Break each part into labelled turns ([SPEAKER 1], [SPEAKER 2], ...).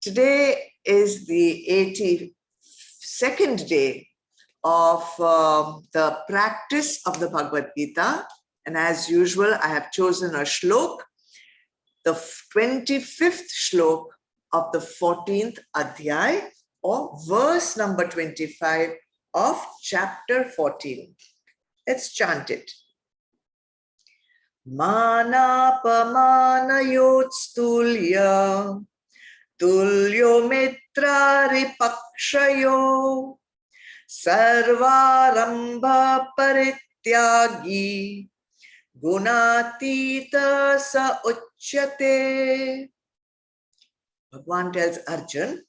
[SPEAKER 1] Today is the 82nd day of the practice of the Bhagavad Gita. And as usual, I have chosen a shlok, the 25th shlok of the 14th adhyay, or verse number 25 of chapter 14. Let's chant it. Manapamanayotsthulya Tulyo mitra ripakshayo Sarvarambha parityagi Gunatita sa uchyate. Bhagavan tells Arjun,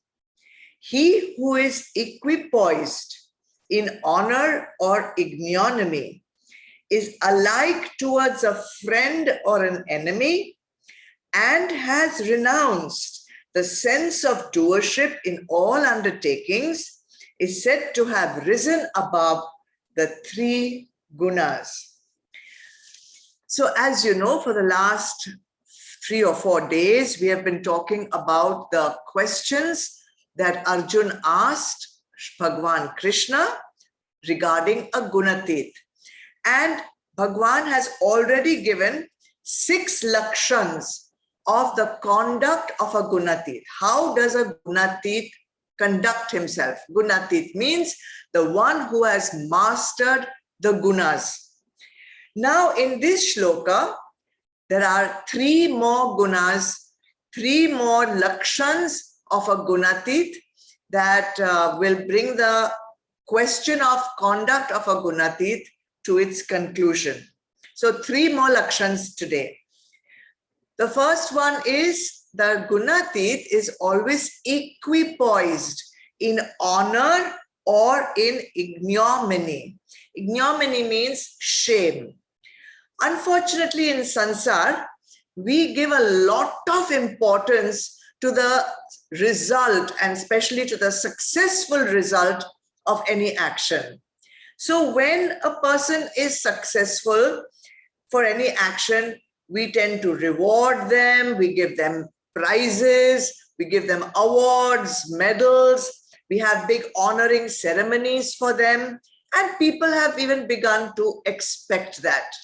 [SPEAKER 1] he who is equipoised in honor or ignominy is alike towards a friend or an enemy and has renounced the sense of doership in all undertakings, is said to have risen above the three gunas. So as you know, for the last 3 or 4 days, we have been talking about the questions that Arjun asked Bhagavan Krishna regarding a Gunatit. And Bhagavan has already given 6 Lakshans of the conduct of a Gunatit. How does a Gunatit conduct himself? Gunatit means the one who has mastered the gunas. Now in this shloka, there are 3 more gunas, 3 more Lakshans of a Gunatit that will bring the question of conduct of a Gunatit to its conclusion. So 3 more Lakshans today. The first one is the Gunatit is always equipoised in honor or in ignominy. Ignominy means shame. Unfortunately, in Sansar, we give a lot of importance to the result and especially to the successful result of any action. So when a person is successful for any action, we tend to reward them, we give them prizes, we give them awards, medals, we have big honoring ceremonies for them, and people have even begun to expect that.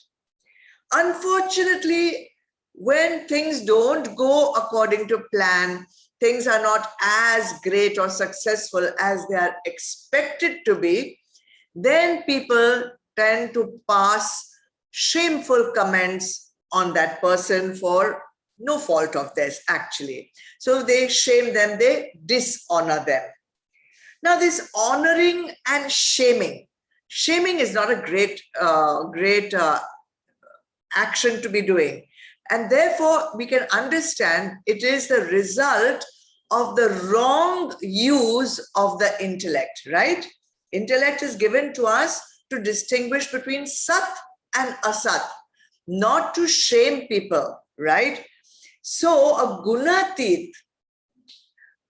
[SPEAKER 1] Unfortunately, when things don't go according to plan, things are not as great or successful as they are expected to be, then people tend to pass shameful comments on that person for no fault of theirs, actually. So they shame them, they dishonor them. Now this honoring and shaming is not a great action to be doing. And therefore we can understand it is the result of the wrong use of the intellect, right? Intellect is given to us to distinguish between Sat and Asat, not to shame people, right? So a Gunatit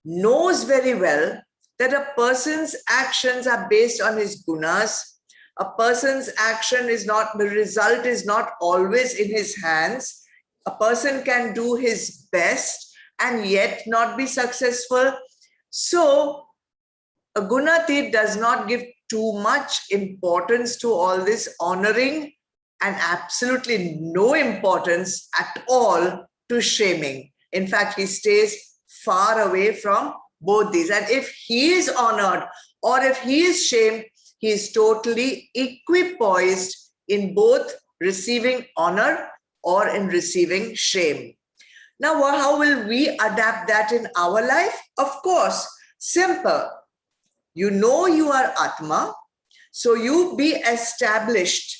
[SPEAKER 1] knows very well that a person's actions are based on his gunas. A person's action is not, the result is not always in his hands. A person can do his best and yet not be successful. So a Gunatit does not give too much importance to all this honoring and absolutely no importance at all to shaming. In fact, he stays far away from both these. And if he is honored or if he is shamed, he is totally equipoised in both receiving honor or in receiving shame. Now, how will we adapt that in our life? Of course, simple. You know you are Atma, so you be established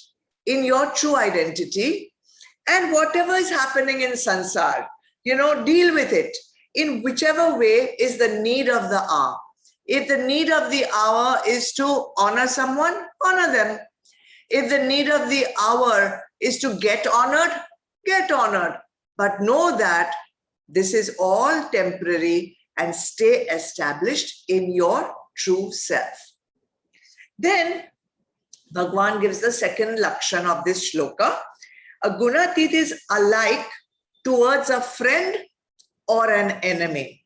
[SPEAKER 1] in your true identity, and whatever is happening in Sansar, deal with it in whichever way is the need of the hour. If the need of the hour is to honor someone, honor them. If the need of the hour is to get honored, get honored. But know that this is all temporary and stay established in your true self. Then Bhagavan gives the second lakshan of this shloka. A Gunatit is alike towards a friend or an enemy.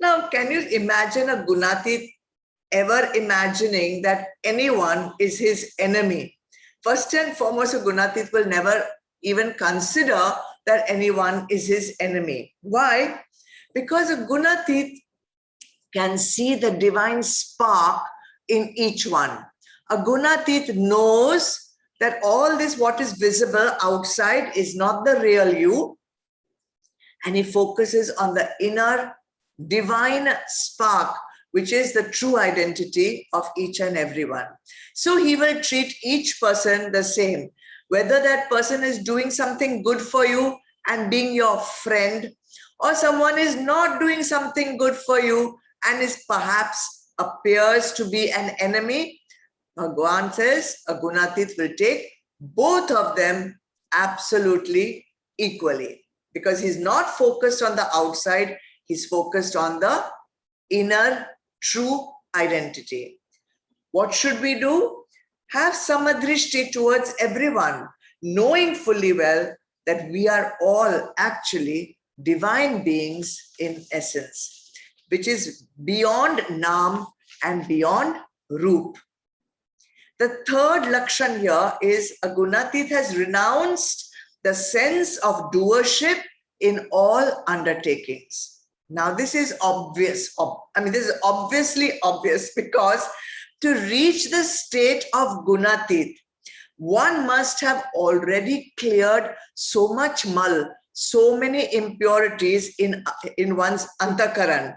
[SPEAKER 1] Now, can you imagine a Gunatit ever imagining that anyone is his enemy? First and foremost, a Gunatit will never even consider that anyone is his enemy. Why? Because a Gunatit can see the divine spark in each one. A Gunatit knows that all this, what is visible outside, is not the real you, and he focuses on the inner divine spark, which is the true identity of each and every one. So he will treat each person the same, whether that person is doing something good for you and being your friend, or someone is not doing something good for you and is perhaps appears to be an enemy. Bhagavan says a Gunatit will take both of them absolutely equally, because he's not focused on the outside, he's focused on the inner true identity. What should we do? Have samadrishti towards everyone, knowing fully well that we are all actually divine beings in essence, which is beyond Nam and beyond Roop. The third Lakshan here is a Gunatit has renounced the sense of doership in all undertakings. Now, this is obvious. This is obviously obvious, because to reach the state of Gunatit, one must have already cleared so much mal, so many impurities in one's antakaran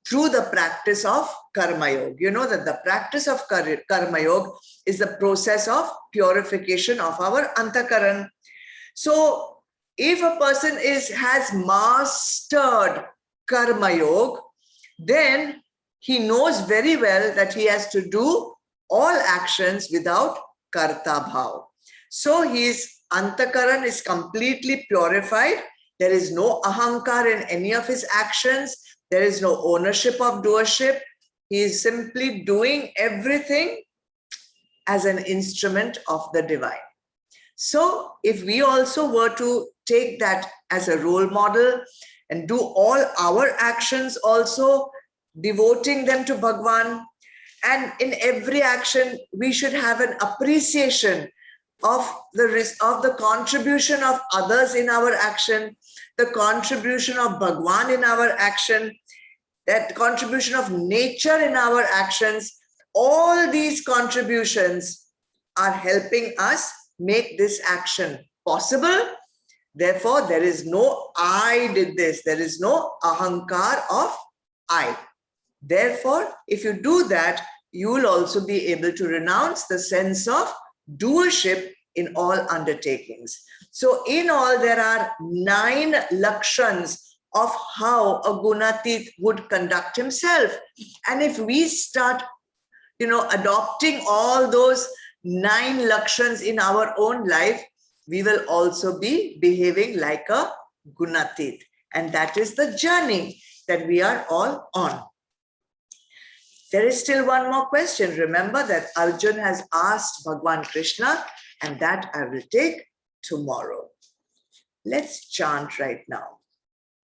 [SPEAKER 1] through the practice of karma yoga. You know that the practice of karma yoga is the process of purification of our antakaran. So if a person has mastered karma yoga, then he knows very well that he has to do all actions without karta bhav. So his antakaran is completely purified. There is no ahankar in any of his actions. There is no ownership of doership. He is simply doing everything as an instrument of the divine. So if we also were to take that as a role model and do all our actions also devoting them to Bhagwan, and in every action we should have an appreciation of the contribution of others in our action, the contribution of Bhagwan in our action, that contribution of nature in our actions. All these contributions are helping us make this action possible. Therefore, there is no I did this. There is no ahankar of I. Therefore, if you do that, you will also be able to renounce the sense of doership in all undertakings. So in all, there are 9 Lakshans of how a Gunatit would conduct himself. And if we start, adopting all those 9 Lakshans in our own life, we will also be behaving like a Gunatit. And that is the journey that we are all on. There is still one more question. Remember that Arjun has asked Bhagwan Krishna, and that I will take tomorrow. Let's chant right now.